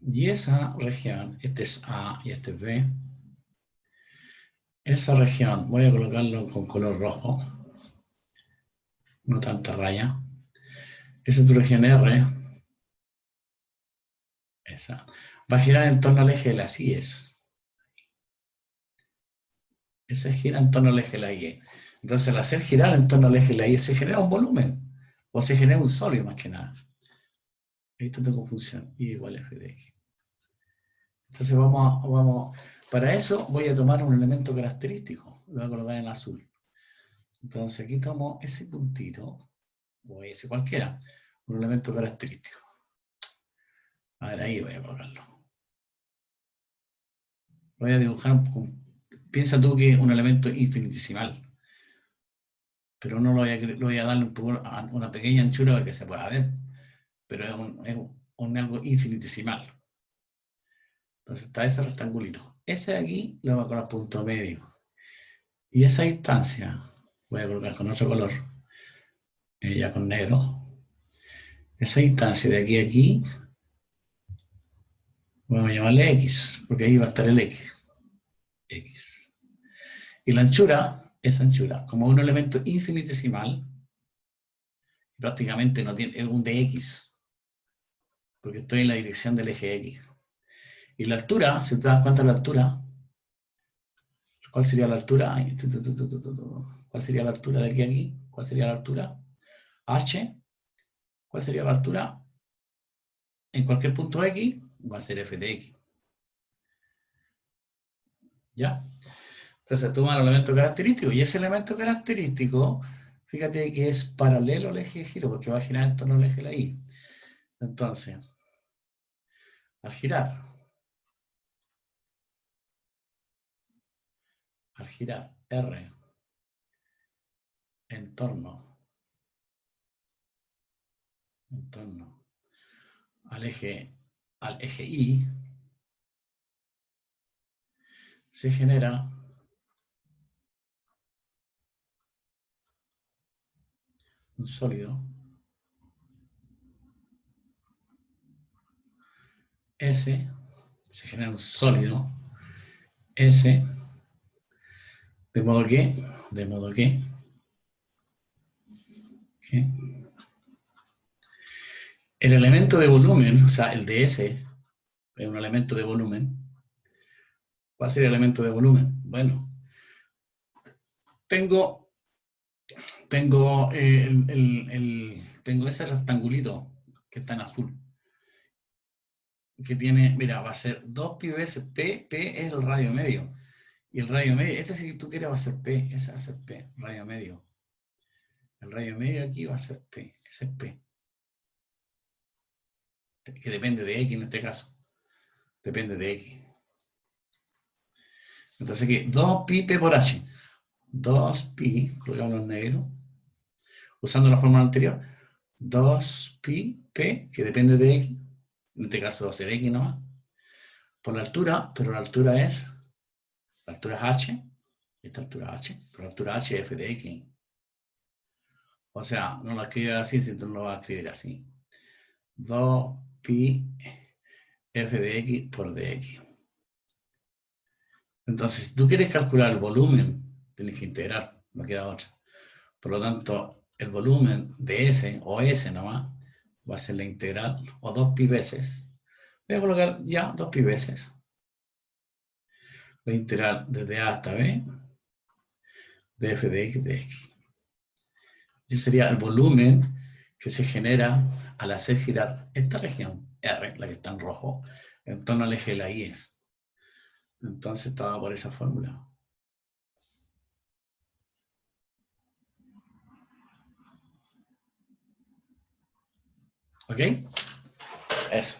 Y esa región, este es A y este es B. Esa región, voy a colocarlo con color rojo. No tanta raya. Esa es tu región R. Esa. Va a girar en torno al eje de las I's. Esa gira en torno al eje de la Y. Entonces, al hacer girar en torno al eje de la Y, se genera un volumen. O se genera un sólido, más que nada. Ahí está tu función. Y igual f de x. Entonces, para eso voy a tomar un elemento característico. Lo voy a colocar en azul. Entonces, aquí tomo ese puntito, o ese cualquiera, un elemento característico. A ver, ahí voy a colocarlo. Voy a dibujar, piensa tú que es un elemento infinitesimal, pero no lo voy a darle una pequeña anchura para que se pueda ver, pero es un algo infinitesimal. Entonces está ese rectangulito. Ese de aquí lo voy a colocar punto medio. Y esa distancia voy a colocar con otro color, ya con negro. Esa distancia de aquí a aquí, vamos a llamarle X, porque ahí va a estar el X. X. Y la anchura, esa anchura, como un elemento infinitesimal, prácticamente no tiene, es un dx, porque estoy en la dirección del eje X. Y la altura, si te das cuenta de la altura, ¿cuál sería la altura? ¿Cuál sería la altura de aquí a aquí? ¿Cuál sería la altura? H. ¿Cuál sería la altura? En cualquier punto X va a ser f de x. ¿Ya? Entonces toma el elemento característico, y ese elemento característico, fíjate que es paralelo al eje de giro, porque va a girar en torno al eje de la Y. Entonces, al girar R en torno al eje Y, se genera un sólido S, se genera un sólido S, de modo que el elemento de volumen, o sea, el de S, es un elemento de volumen, va a ser el elemento de volumen. Bueno, tengo ese rectangulito que está en azul, que tiene, mira, va a ser 2 pi veces P, P es el radio medio, y el radio medio, ese si tú quieres va a ser P, ese va a ser P, radio medio. El radio medio aquí va a ser P, ese es P. Que depende de X en este caso. Depende de X. Entonces aquí, 2 pi P por H. 2 pi, colocamos en negro, usando la fórmula anterior. 2 pi P, que depende de X. En este caso va a ser X nomás. Por la altura, pero la altura es H. Esta altura H. Pero la altura H es F de X. O sea, no lo escribes así, si tú no lo vas a escribir así. 2 pi F de X por dx. Entonces, si tú quieres calcular el volumen, tienes que integrar, no queda otra. Por lo tanto, el volumen de S, o S nomás, va a ser la integral, o 2 pi veces. Voy a colocar ya 2 pi veces. La integral desde A hasta B, de F de X de X. Ese sería el volumen que se genera al hacer girar esta región, R, la que está en rojo, en torno al eje de la Y. Entonces estaba por esa fórmula. ¿Ok? Eso.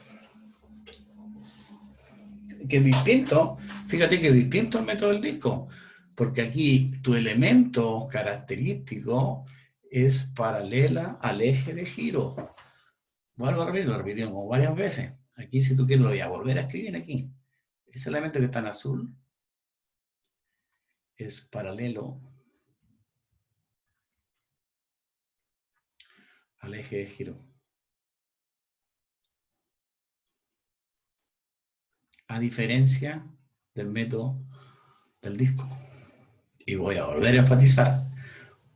Que es distinto, fíjate que es distinto el método del disco, porque aquí tu elemento característico es paralela al eje de giro. Vuelvo a repetir, lo repetimos varias veces. Aquí, si tú quieres, lo voy a volver a escribir aquí. Ese elemento que está en azul es paralelo al eje de giro. A diferencia del método del disco. Y voy a volver a enfatizar.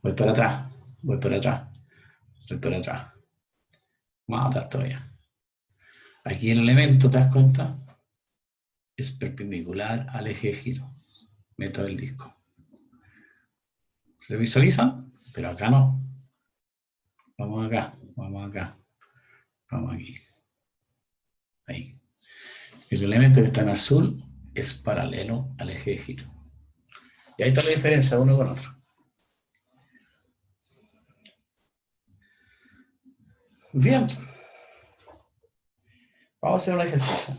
Voy para atrás, voy para atrás, voy para atrás. Más atrás todavía. Aquí el elemento, ¿te das cuenta? Es perpendicular al eje de giro. Método del disco. ¿Se visualiza? Pero acá no. Vamos acá, vamos acá. Vamos aquí. Ahí. El elemento que está en azul es paralelo al eje de giro. Y ahí está la diferencia uno con otro. Bien. Vamos a hacer un ejercicio.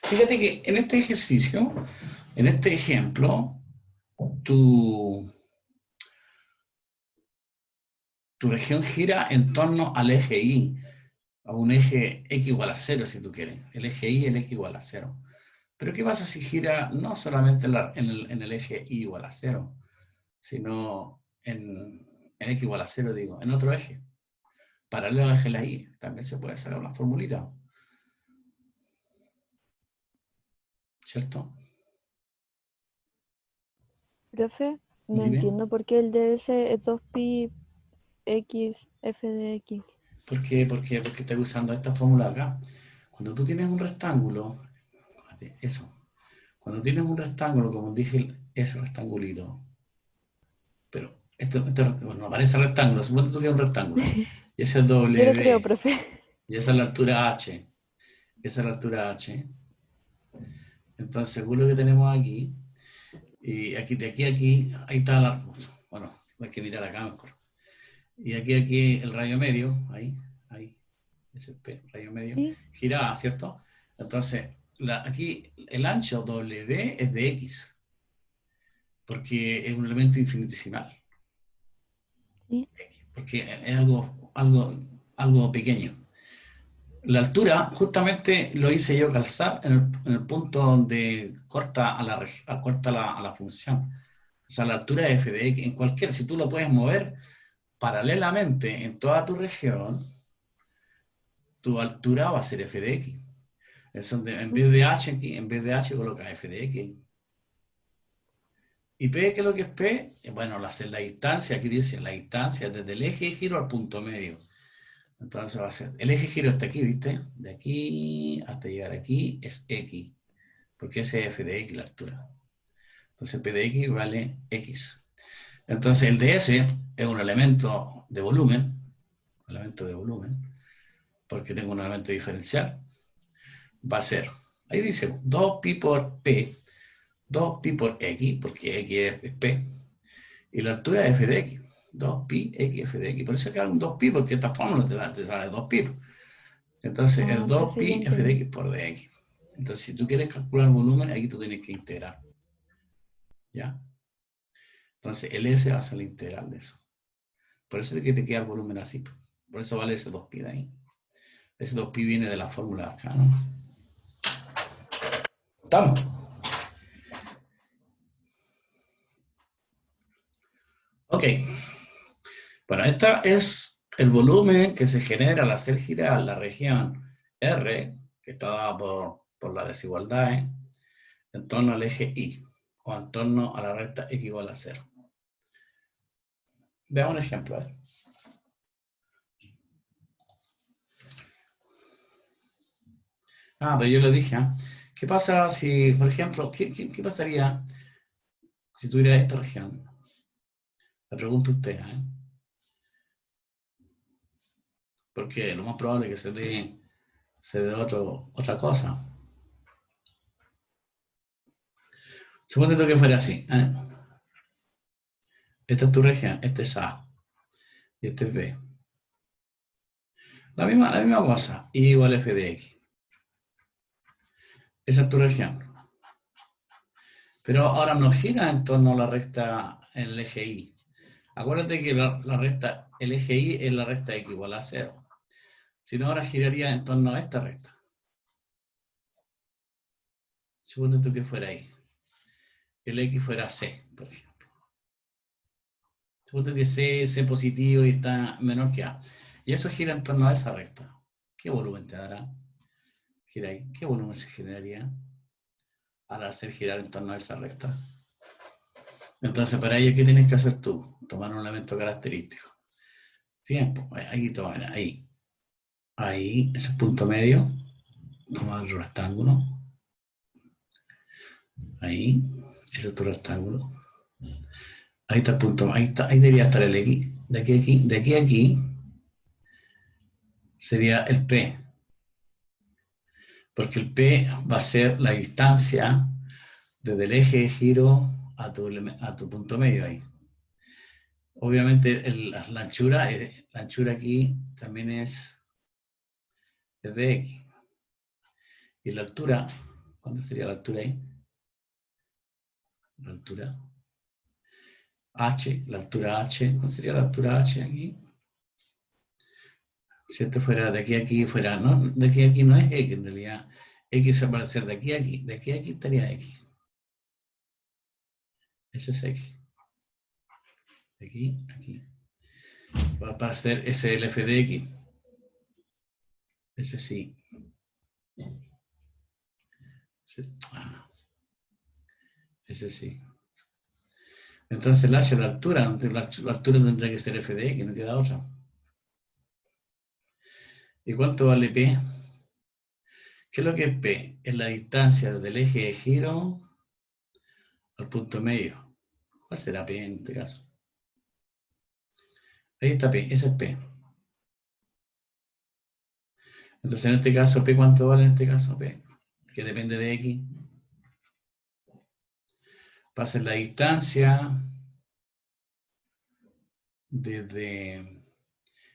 Fíjate que en este ejercicio, en este ejemplo, tu región gira en torno al eje Y, a un eje X igual a 0, si tú quieres. El eje Y, el X igual a 0. Pero ¿qué pasa si gira no solamente en el eje Y igual a 0, sino en X igual a 0, digo, en otro eje? Paralelo al eje de la Y. También se puede sacar una formulita. ¿Cierto? Profe, no Dime. entiendo por qué el DS es 2 pi x f de x. ¿Por qué? Porque estoy usando esta fórmula acá. Cuando tú tienes un rectángulo, eso. Cuando tienes un rectángulo, como dije, ese rectangulito, pero esto no parece rectángulo, supongo que tú tienes un rectángulo. Y ese es Yo lo creo, W, profe. y esa es la altura H. Esa es la altura h. Entonces, según lo que tenemos aquí, y aquí, de aquí a aquí, ahí está la... Bueno, hay que mirar acá mejor. Y aquí el radio medio, ahí, ese es P, radio medio, Sí, gira A, ¿cierto? Entonces, aquí el ancho W es de X, porque es un elemento infinitesimal, sí. porque es algo pequeño. La altura, justamente lo hice yo calzar en el punto donde corta a la función. O sea, la altura de f de x, en cualquier, si tú lo puedes mover paralelamente en toda tu región, tu altura va a ser f de x. Es donde, en vez de h aquí, en vez de h coloca f de x. ¿Y P qué es lo que es P? Bueno, la distancia, aquí dice la distancia desde el eje de giro al punto medio. Entonces va a ser, el eje de giro está aquí, ¿viste? De aquí hasta llegar aquí es x, porque ese es f de x la altura. Entonces P de x vale x. Entonces el ds es un elemento de volumen, porque tengo un elemento diferencial. Va a ser, ahí dice 2pi por p, 2pi por x, porque x es p, y la altura es f de x, 2pi x f de x. Por eso queda un 2pi, porque esta fórmula te sale 2pi. Entonces el Ahora sí ya 2pi f de entendí. x por dx. Entonces si tú quieres calcular el volumen, aquí tú tienes que integrar. ¿Ya? Entonces el s va a ser la integral de eso. Por eso es que te queda el volumen así. Por eso vale ese 2pi de ahí. Ese 2pi viene de la fórmula de acá, ¿no? ¿Estamos? Ok. Bueno, esta es el volumen que se genera al hacer girar la región R, que está dada por la desigualdad, en torno al eje Y, o en torno a la recta X igual a 0. Veamos un ejemplo. Pero yo le dije, ¿qué pasa si, por ejemplo, qué pasaría si tuviera esta región? Le pregunto a usted, porque lo más probable es que se dé otra cosa. Supóngase que fuera así. Esta es tu región, este es A y este es B. La misma cosa, Y igual a F de X. Esa es tu región. Pero ahora no gira en torno a la recta en el eje Y. Acuérdate que el eje Y es la recta X igual a 0. Si no, ahora giraría en torno a esta recta. Supóngase que fuera ahí. El X fuera C, por ejemplo. Supóngase que C positivo y está menor que A. Y eso gira en torno a esa recta. ¿Qué volumen te dará? Gira ahí. ¿Qué volumen se generaría al hacer girar en torno a esa recta? Entonces, para ello, ¿qué tienes que hacer tú? Tomar un elemento característico. Bien, pues, ahí. Ahí, ese punto medio. Toma el rectángulo. Ahí, ese es tu rectángulo. Ahí está el punto, ahí debería estar el X. De aquí a aquí sería el P. Porque el P va a ser la distancia desde el eje de giro a tu punto medio ahí. Obviamente la anchura aquí también es de X. Y la altura, ¿cuánto sería la altura ahí? La altura H, la altura H, ¿cuál sería la altura H aquí? Si esto fuera de aquí a aquí, fuera, no, de aquí a aquí no es X en realidad. X se puede hacer de aquí a aquí, de aquí a aquí estaría X. Ese es X. De aquí a aquí. Va a aparecer ese el f de X. Ese sí. Ese sí. Entonces la H la altura tendría que ser f de X, no queda otra. ¿Y cuánto vale P? ¿Qué es lo que es P? Es la distancia desde el eje de giro al punto medio. ¿Cuál será P en este caso? Ahí está P, ese es P. Entonces en este caso P, ¿cuánto vale en este caso P? Que depende de X. Va a ser la distancia desde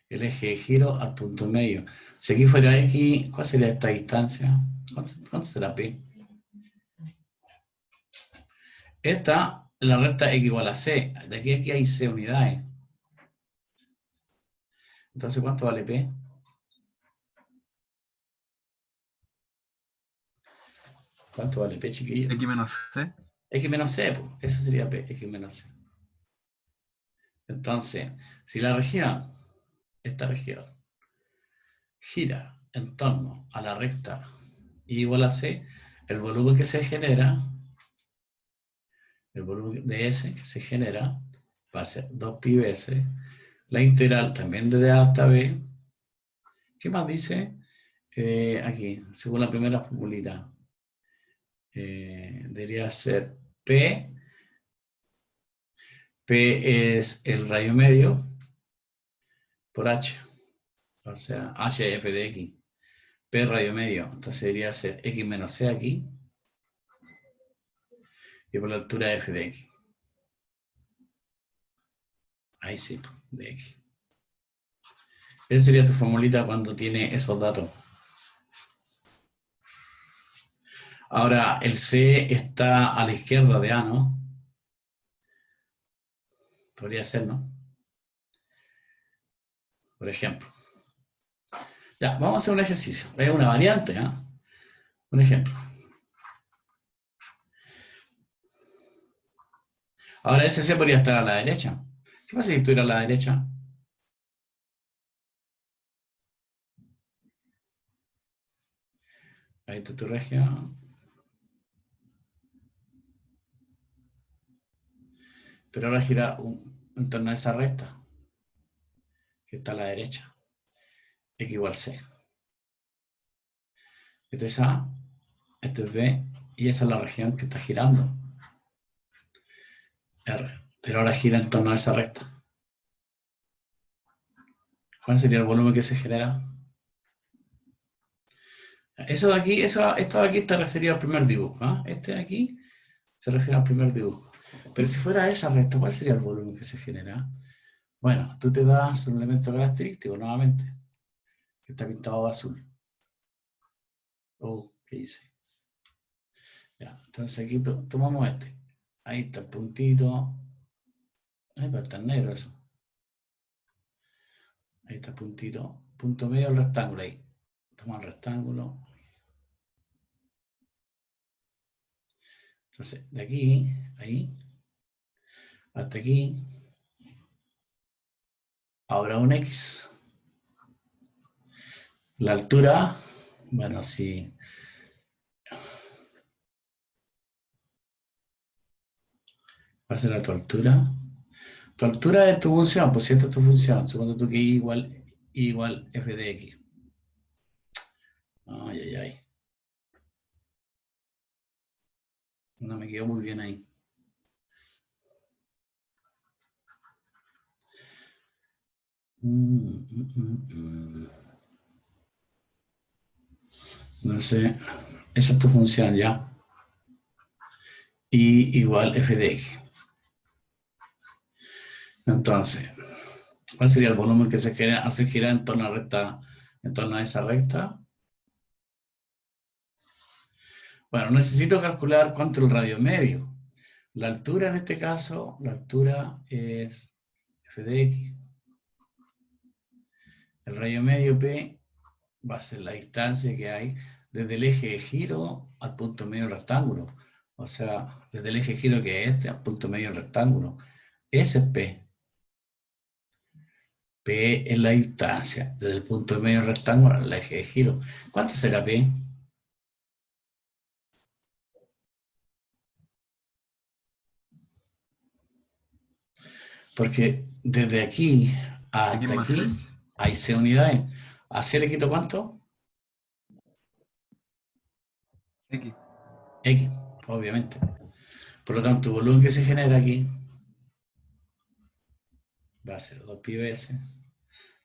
el eje de giro al punto medio. Si aquí fuera X, ¿cuál sería esta distancia? ¿Cuánto será P? Esta, la recta X igual a C. De aquí a aquí hay C unidades. Entonces, ¿cuánto vale P? ¿Cuánto vale P, chiquillo? X menos C. X menos C, pues. Eso sería P, X menos C. Entonces, si la región, esta región, gira en torno a la recta Y igual a C, el volumen que se genera, el volumen de S que se genera, va a ser 2pi veces la integral también de A hasta B. ¿Qué más dice? Aquí, según la primera formulita, debería ser P. P es el radio medio por H. O sea, HF de X. P radio medio. Entonces debería ser X menos C aquí. Y por la altura F de X. Ahí sí, de X. Esa sería tu formulita cuando tiene esos datos. Ahora, el C está a la izquierda de A, ¿no? Podría ser, ¿no? Por ejemplo. Ya, vamos a hacer un ejercicio. Es una variante, ¿eh? Un ejemplo. Ahora ese C podría estar a la derecha. ¿Qué pasa si estuviera a la derecha? Ahí está tu región. Pero ahora gira en torno a esa recta, que está a la derecha. X igual C. Este es A, este es B, y esa es la región que está girando. R. Pero ahora gira en torno a esa recta. ¿Cuál sería el volumen que se genera? Eso de aquí, esto de aquí está referido al primer dibujo. ¿Eh? Este de aquí se refiere al primer dibujo. Pero si fuera esa recta, ¿cuál sería el volumen que se genera? Bueno, tú te das un elemento característico nuevamente, que está pintado de azul. Oh, ¿qué hice? Ya, entonces aquí tomamos este. Ahí está el puntito. Ay, pero está en negro eso. Ahí está el puntito. Punto medio del rectángulo ahí. Toma el rectángulo. Entonces, de aquí, ahí, hasta aquí, habrá un X. La altura, bueno, sí. ¿Cuál será tu altura? Tu altura es tu función, pues si esta es tu función, supongo tú que I igual f de x. Ay, ay, ay. No me quedó muy bien ahí. No sé, esa es tu función ya. I igual f de x. Entonces, ¿cuál sería el volumen que se hace girar en torno a esa recta? Bueno, necesito calcular cuánto es el radio medio. La altura en este caso, la altura es f de x. El radio medio P va a ser la distancia que hay desde el eje de giro al punto medio del rectángulo. O sea, desde el eje de giro que es este al punto medio del rectángulo. Ese es P. P es la distancia desde el punto medio del rectángulo al eje de giro. ¿Cuánto será P? Porque desde aquí hasta aquí hay C unidades. ¿A C le quito cuánto? X. X, obviamente. Por lo tanto, el volumen que se genera aquí va a ser 2pi veces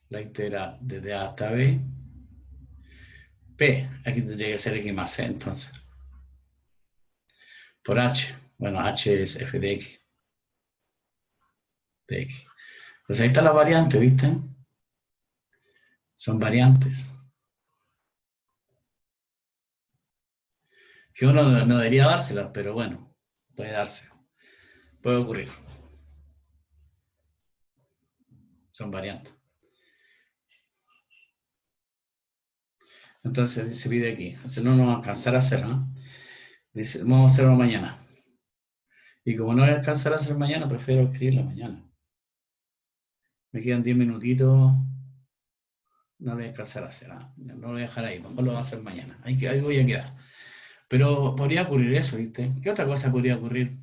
la integral desde A hasta B P, aquí tendría que ser X más C, entonces. Por H, bueno, H es f de X. De X. Pues ahí está la variante, ¿viste? Son variantes. Que uno no debería dárselas, pero bueno, puede darse. Puede ocurrir. Son variantes. Entonces se pide aquí. No nos va a alcanzar a hacer, ¿no? Dice, vamos a hacerlo mañana. Y como no voy a alcanzar a hacer mañana, prefiero escribirlo mañana. Me quedan 10 minutitos. No lo voy a alcanzar a hacer, ¿no? No lo voy a dejar ahí. Mejor lo voy a hacer mañana. Ahí voy a quedar. Pero podría ocurrir eso, ¿viste? ¿Qué otra cosa podría ocurrir?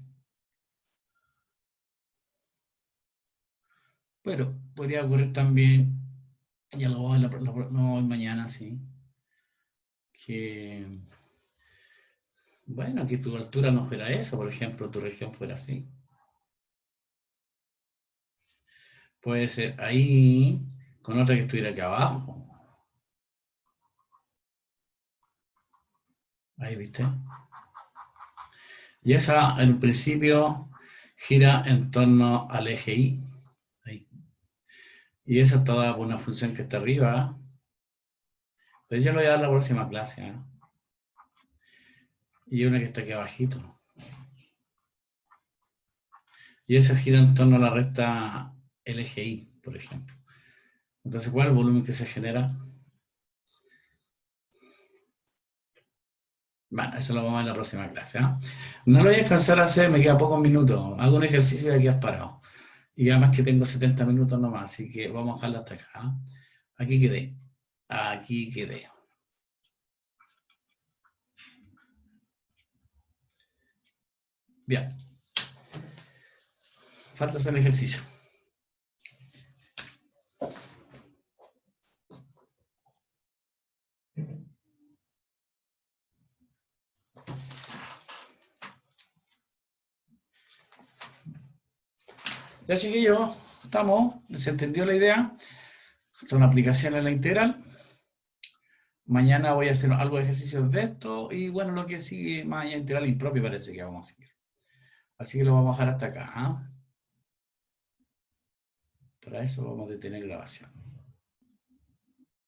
Pero podría ocurrir también, ya lo voy mañana, sí, que, bueno, que tu altura no fuera eso, por ejemplo, tu región fuera así. Puede ser ahí, con otra que estuviera aquí abajo. Ahí, ¿viste? Y esa, en principio, gira en torno al eje Y. Ahí. Y esa es toda una función que está arriba. Pero yo lo voy a dar la próxima clase, ¿eh? Y una que está aquí abajito. Y esa gira en torno a la recta LGI, por ejemplo. Entonces, ¿cuál es el volumen que se genera? Bueno, eso lo vamos a ver en la próxima clase, ¿eh? No lo voy a alcanzar a hacer, me quedan pocos minutos. Hago un ejercicio y aquí has parado. Y además que tengo 70 minutos nomás, así que vamos a dejarlo hasta acá, ¿eh? Aquí quedé. Aquí quedé. Bien. Falta hacer el ejercicio. Ya, chiquillos, estamos. ¿Se entendió la idea? Son aplicaciones en la integral. Mañana voy a hacer algo de ejercicios de esto. Y bueno, lo que sigue más allá integral impropio parece que vamos a seguir. Así que lo vamos a dejar hasta acá, ¿eh? Para eso vamos a detener grabación.